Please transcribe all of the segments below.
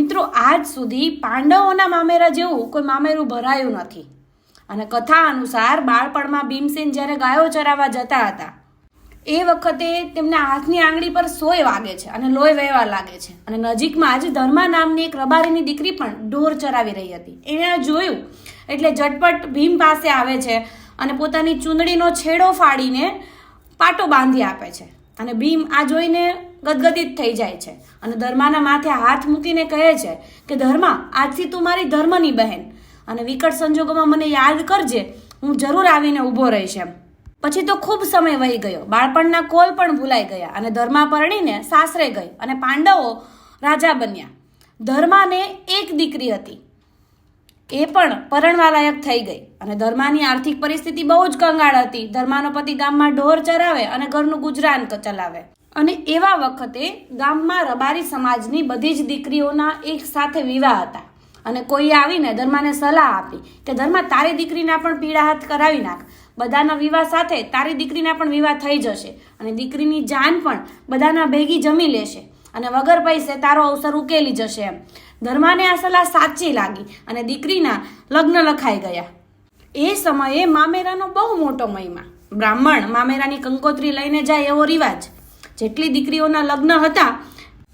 મિત્રો, આજ સુધી પાંડવોના મામેરા જેવું કોઈ મામેરું ભરાયું નથી. અને કથા અનુસાર બાળપણમાં ભીમસેન જ્યારે ગાયો ચરાવવા જતા હતા એ વખતે તેમના હાથની આંગળી પર સોય વાગે છે અને લોહી વહેવા લાગે છે. અને નજીકમાં જ ધર્મા નામની એક રબારીની દીકરી પણ ઢોર ચરાવી રહી હતી. એણે જોયું એટલે ઝટપટ ભીમ પાસે આવે છે અને પોતાની ચૂંદડીનો છેડો ફાડીને પાટો બાંધી આપે છે. અને ભીમ આ જોઈને ગદગદિત થઈ જાય છે અને ધર્માના માથે હાથ મૂકીને કહે છે કે ધર્મા, આજથી તું મારી ધર્મની બહેન, અને વિકટ સંજોગોમાં મને યાદ કરજે, હું જરૂર આવીને ઊભો રહીશ એમ. પછી તો ખૂબ સમય વહી ગયો, બાળપણના કોલ પણ ભૂલાઈ ગયા અને ધર્મા પરણીને સાસરે ગઈ અને પાંડવો રાજા બન્યા. ધર્માને એક દીકરી હતી, એ પણ પરણવા લાયક થઈ ગઈ અને ધર્માની આર્થિક પરિસ્થિતિ બહુ જ કંગાળ હતી. ધર્માનો પતિ ગામમાં ઢોર ચરાવે અને ઘરનું ગુજરાન ચલાવે. અને એવા વખતે ગામમાં રબારી સમાજની બધી જ દીકરીઓના એક સાથે વિવાહ હતા. અને કોઈ આવીને ધર્માને સલાહ આપી કે ધર્મા, તારી દીકરીના પણ પીળા હાથ કરાવી નાખ, બધાના વિવાહ સાથે તારી દીકરીના પણ વિવાહ થઈ જશે અને દીકરીની જાન પણ બધાના ભેગી જમી લેશે અને વગર પૈસે તારો અવસર ઉકેલી જશે એમ. ધર્માને આ સલાહ સાચી લાગી અને દીકરીના લગ્ન લખાઈ ગયા. એ સમયે મામેરાનો બહુ મોટો મહિમા. બ્રાહ્મણ મામેરાની કંકોત્રી લઈને જાય એવો રિવાજ. જેટલી દીકરીઓના લગ્ન હતા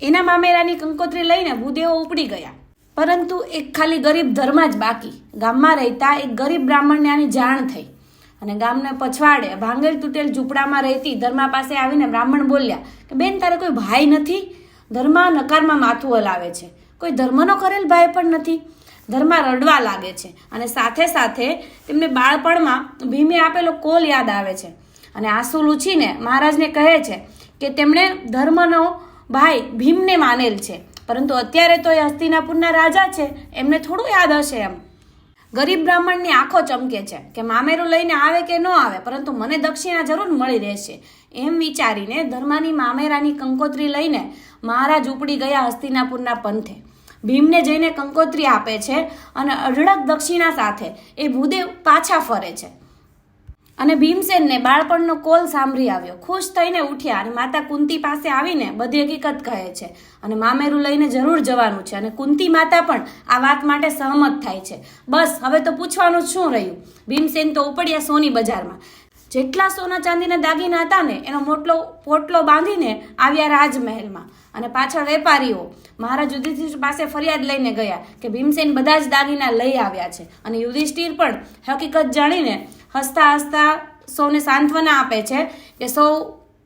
એના મામેરાની કંકોત્રી લઈને ભૂદેવો ઉપડી ગયા. પરંતુ એક ખાલી ગરીબ ધર્મા જ બાકી. ગામમાં રહેતા એક ગરીબ બ્રાહ્મણને આની જાણ થઈ અને ગામને પછવાડે ભાંગેલ તૂટેલ ઝૂંપડામાં રહેતી ધર્મા પાસે આવીને બ્રાહ્મણ બોલ્યા કે બેન, તારે કોઈ ભાઈ નથી? ધર્મા નકારમાં માથું હલાવે છે. કોઈ ધર્મનો કરેલ ભાઈ પણ નથી. ધર્મા રડવા લાગે છે અને સાથે સાથે તેમને બાળપણમાં ભીમે આપેલો કોલ યાદ આવે છે અને આંસુ લૂછીને મહારાજને કહે છે કે તેમણે ધર્મનો ભાઈ ભીમને માનેલ છે, પરંતુ અત્યારે તો એ હસ્તિનાપુરના રાજા છે, એમને થોડું યાદ હશે એમ. ગરીબ બ્રાહ્મણની આંખો ચમકે છે કે મામેરું લઈને આવે કે ન આવે, પરંતુ મને દક્ષિણા જરૂર મળી રહેશે એમ વિચારીને ધર્માની મામેરાની કંકોત્રી લઈને મહારાજ ઉપડી ગયા હસ્તિનાપુરના પંથે. ભીમને જઈને કંકોત્રી આપે છે અને અઢળક દક્ષિણા સાથે એ ભૂદેવ પાછા ફરે છે. અને ભીમસેનને બાળપણનો કોલ સાંભળી આવ્યો. ખુશ થઈને ઉઠ્યા અને માતા કુંતી પાસે આવીને બધી હકીકત કહે છે અને મામેરું લઈને જરૂર જવાનું છે. અને કુંતી માતા પણ આ વાત માટે સહમત થાય છે. બસ હવે તો પૂછવાનું જ શું રહ્યું. ભીમસેન તો ઉપડ્યા સોની બજારમાં. જેટલા સોના ચાંદીના દાગીના હતા ને એનો મોટલો પોટલો બાંધીને આવ્યા રાજમહેલમાં. અને પાછળ વેપારીઓ મહારાજ યુધિષ્ઠિર પાસે ફરિયાદ લઈને ગયા કે ભીમસેન બધા જ દાગીના લઈ આવ્યા છે. અને યુધિષ્ઠિર પણ હકીકત જાણીને હસતા હસતા સૌને સાંત્વના આપે છે કે સૌ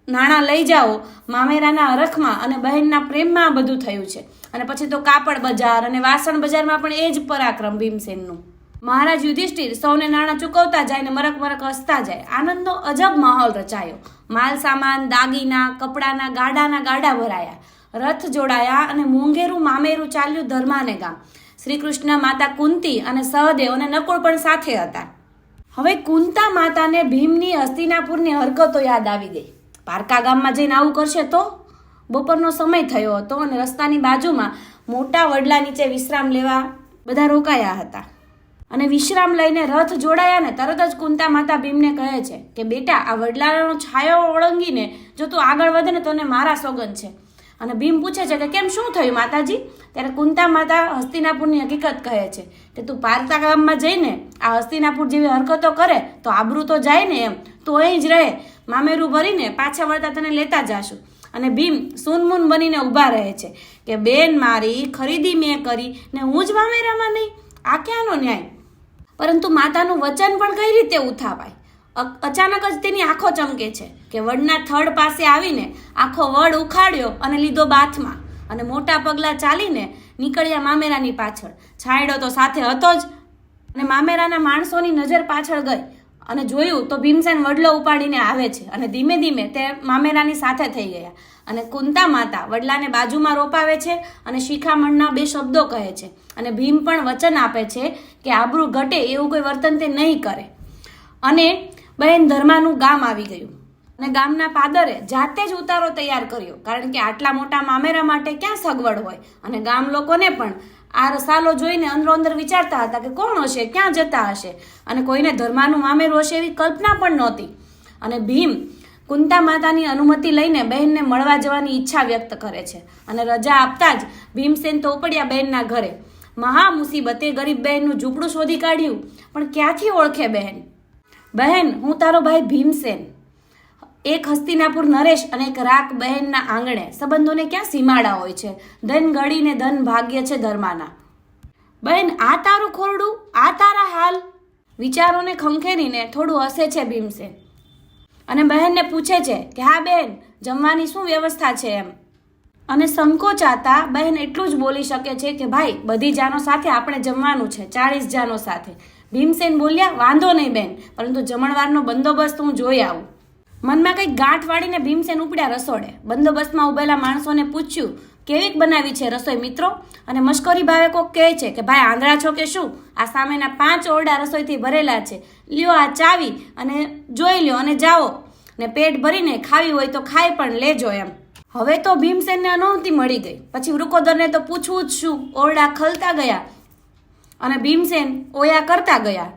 નાણાં લઈ જાઓ, મામેરાના હરખમાં અને બહેનના પ્રેમમાં બધું થયું છે. અને પછી તો કાપડ બજાર અને વાસણ બજારમાં પણ એ જ પરાક્રમ ભીમસેનનું. મહારાજ યુધિષ્ઠિર સૌને નાણાં ચૂકવતા જાય ને મરક મરક હસતા જાય. આનંદનો અજબ માહોલ રચાયો. માલ સામાન, દાગીના, કપડાના ગાડા ભરાયા, રથ જોડાયા અને મોંઘેરું મામેરું ચાલ્યું ધર્માને ગામ. શ્રી કૃષ્ણ, માતા કુંતી અને સહદેવ અને નકુળ પણ સાથે હતા. હવે કુંતા માતાને ભીમની હસ્તિનાપુરની હરકતો યાદ આવી ગઈ. પારકા ગામમાં જઈને આવું કરશે તો? બપોરનો સમય થયો હતો અને રસ્તાની બાજુમાં મોટા વડલા નીચે વિશ્રામ લેવા બધા રોકાયા હતા. અને વિશ્રામ લઈને રથ જોડાયા ને તરત જ કુંતા માતા ભીમને કહે છે કે બેટા, આ વડલાનો છાયો ઓળંગીને જો તું આગળ વધે ને તો મારા સોગંદ છે. અને ભીમ પૂછે છે કે કેમ, શું થયું માતાજી? ત્યારે કુંતા માતા હસ્તિનાપુરની હકીકત કહે છે કે તું પારકા ગામમાં જઈને આ હસ્તિનાપુર જેવી હરકતો કરે તો આબરૂ તો જાય ને એમ. તું અહીં જ રહે, મામેરું ભરીને પાછા વળતા તને લેતા જાશું. અને ભીમ સૂનમૂન બનીને ઊભા રહે છે કે બેન મારી, ખરીદી મેં કરી ને હું જ મામેરામાં નહીં, આ ક્યાંનો ન્યાય? પરંતુ માતાનું વચન પણ કઈ રીતે ઉથાપાય? અચાનક જ તેની આંખો ચમકે છે કે વડના થડ પાસે આવીને આખો વડ ઉખાડ્યો અને લીધો બાથમાં અને મોટા પગલાં ચાલીને નીકળ્યા મામેરાની પાછળ. છાંયડો તો સાથે હતો જ. અને મામેરાના માણસોની નજર પાછળ ગઈ અને જોયું તો ભીમસેન વડલો ઉપાડીને આવે છે અને ધીમે ધીમે તે મામેરાની સાથે થઈ ગયા. અને કુંતા માતા વડલાને બાજુમાં રોપાવે છે અને શિખામણના 2 શબ્દો કહે છે. અને ભીમ પણ વચન આપે છે કે આબરૂ ઘટે એવું કોઈ વર્તન તે નહીં કરે. અને બહેન ધર્માનું ગામ આવી ગયું અને ગામના પાદરે જાતે જ ઉતારો તૈયાર કર્યો, કારણ કે આટલા મોટા મામેરા માટે ક્યાં સગવડ હોય. અને ગામ લોકોને પણ આ રસાલો જોઈને અંદરો અંદર વિચારતા હતા કે કોણ હશે, ક્યાં જતા હશે, અને કોઈને ધર્માનું મામેરું હશે એવી કલ્પના પણ નહોતી. અને ભીમ કુંતા માતાની અનુમતિ લઈને બહેનને મળવા જવાની ઈચ્છા વ્યક્ત કરે છે અને રજા આપતા જ ભીમસેન તો ઉપડ્યા બહેનના ઘરે. મહા મુસીબતે ગરીબ બહેનનું ઝૂંપડું શોધી કાઢ્યું, પણ ક્યાંથી ઓળખે બહેન? બહેન, હું તારો ભાઈ ભીમસેન. એક હસ્તિનાપુર નરેશ અને એક રાક બહેનના આંગણે સંબંધોને ક્યાં સીમાડા હોય છે? ધન ગળીને ધન ભાગ્ય છે ધર્માના. બહેન, આ તારું ખોરડું, આ તારા હાલ? વિચારોને ખંખેરીને થોડું હસે છે ભીમસેન અને બહેનને પૂછે છે કે હા બહેન, જમવાની શું વ્યવસ્થા છે એમ. અને સંકોચાતા બહેન એટલું જ બોલી શકે છે કે ભાઈ, બધી જાનો સાથે આપણે જમવાનું છે, 40 જાનો સાથે. ભીમસેન બોલ્યા, વાંધો નહીં બેન, પરંતુ જમણવારનો બંદોબસ્ત હું જોઈ આવું. મનમાં કંઈક ગાંઠ વાળીને ભીમસેન ઉપડ્યા રસોડે. બંદોબસ્તમાં ઉભેલા માણસોને પૂછ્યું, કેવીક બનાવી છે રસોઈ મિત્રો? અને મશ્કરી ભાવે કોક કહે છે કે ભાઈ, આંધળા છો કે શું? આ સામેના 5 ઓરડા રસોઈથી ભરેલા છે, લ્યો આ ચાવી અને જોઈ લ્યો અને જાઓ, ને પેટ ભરીને ખાવી હોય તો ખાઈ પણ લેજો એમ. હવે તો ભીમસેનને નહોતી મળી ગઈ. પછી વૃકોદરને તો પૂછવું જ શું? ઓરડા ખલતા ગયા અને ભીમસેન ઓયા કરતા ગયા.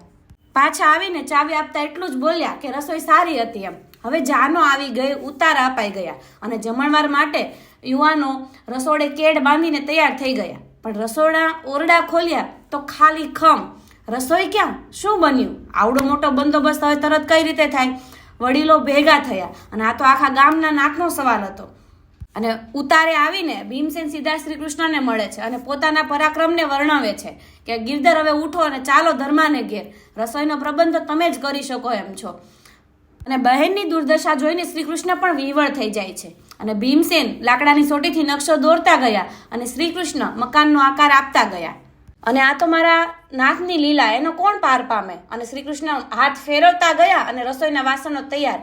પાછા આવીને ચાવી આપતા એટલું જ બોલ્યા કે રસોઈ સારી હતી એમ. હવે જાનો આવી ગઈ, ઉતારા અપાઈ ગયા અને જમણવાર માટે યુવાનો રસોડે કેડ બાંધીને તૈયાર થઈ ગયા. પણ ઓરડા ખોલ્યા તો ખાલી ખમ. રસોઈ ક્યાં? શું બન્યું? આવડો મોટો બંદોબસ્ત હવે તરત કઈ રીતે થાય? વડીલો ભેગા થયા અને આ તો આખા ગામના નાકનો સવાલ હતો. અને ઉતારે આવીને ભીમસેન સીધા શ્રી કૃષ્ણને મળે છે અને પોતાના પરાક્રમને વર્ણવે છે કે ગિરધર, હવે ઉઠો અને ચાલો ધર્માને ઘેર. રસોઈનો પ્રબંધ તો તમે જ કરી શકો એમ છો. અને બહેનની દુર્દશા જોઈને શ્રી કૃષ્ણ પણ વિહવળ થઈ જાય છે અને ભીમસેન લાકડાની સોટીથી નકશો દોરતા ગયા અને શ્રી કૃષ્ણ મકાનનો આકાર આપતા ગયા. અને આ તો મારા નાથની લીલા, એનો કોણ પાર પામે? અને શ્રી કૃષ્ણ હાથ ફેરવતા ગયા અને રસોઈના વાસણો તૈયાર.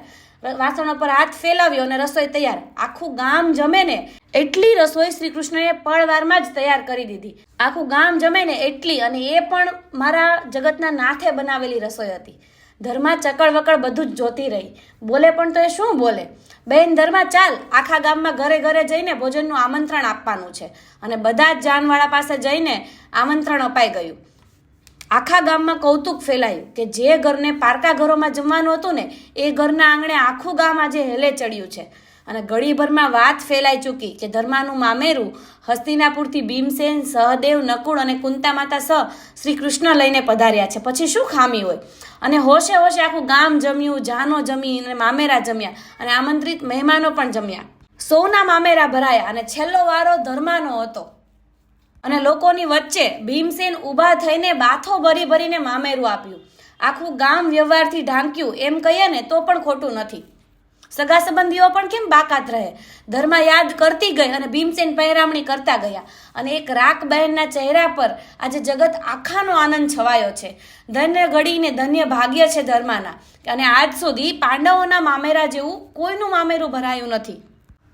વાસણો પર હાથ ફેલાવ્યો અને રસોઈ તૈયાર. આખું ગામ જમે ને એટલી રસોઈ શ્રી કૃષ્ણએ પળવારમાં જ તૈયાર કરી દીધી. આખું ગામ જમે ને એટલી, અને એ પણ મારા જગતના નાથે બનાવેલી રસોઈ હતી. ધર્મા ચકળ વકળ બધું જ જોતી રહી. બોલે પણ તો એ શું બોલે? બેન ધર્મા, ચાલ, આખા ગામમાં ઘરે ઘરે જઈને ભોજનનું આમંત્રણ આપવાનું છે. અને બધા જ જાનવાળા પાસે જઈને આમંત્રણ અપાઈ ગયું. આખા ગામમાં કૌતુક ફેલાયું કે જે ઘરને પારકા ઘરોમાં જમવાનું હતું ને, એ ઘરના આંગણે આખું ગામ આજે હેલે ચડ્યું છે. અને ઘડીભરમાં વાત ફેલાઈ ચૂકી કે ધર્માનું મામેરું હસ્તિનાપુરથી ભીમસેન, સહદેવ, નકુળ અને કુંતા માતા શ્રી કૃષ્ણ લઈને પધાર્યા છે. પછી શું ખામી હોય? અને હોશે હોશે આખું ગામ જમ્યું, જાનો જમી અને મામેરા જમ્યા અને આમંત્રિત મહેમાનો પણ જમ્યા. સૌના મામેરા ભરાયા અને છેલ્લો વારો ધર્માનો હતો. અને લોકોની વચ્ચે ભીમસેન ઊભા થઈને બાથો ભરી ભરીને મામેરું આપ્યું. આખું ગામ વ્યવહારથી ઢાંક્યું એમ કહીએ ને તો પણ ખોટું નથી. સગા સંબંધીઓ પણ કેમ બાકાત રહે? ધર્મા યાદ કરતી ગઈ અને ભીમસેન પહેરામણી કરતા ગયા. અને એક રાક બહેનના ચહેરા પર આજે જગત આખાનો આનંદ છવાયો છે. ધન્ય ઘડીને ધન્ય ભાગ્ય છે ધર્માના. અને આજ સુધી પાંડવોના મામેરા જેવું કોઈનું મામેરું ભરાયું નથી.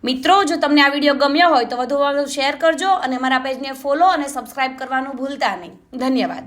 મિત્રો, જો તમને આ વિડીયો ગમ્યો હોય તો વધુ શેર કરજો અને મારા પેજને ફોલો અને સબસ્ક્રાઇબ કરવાનું ભૂલતા નહીં. ધન્યવાદ.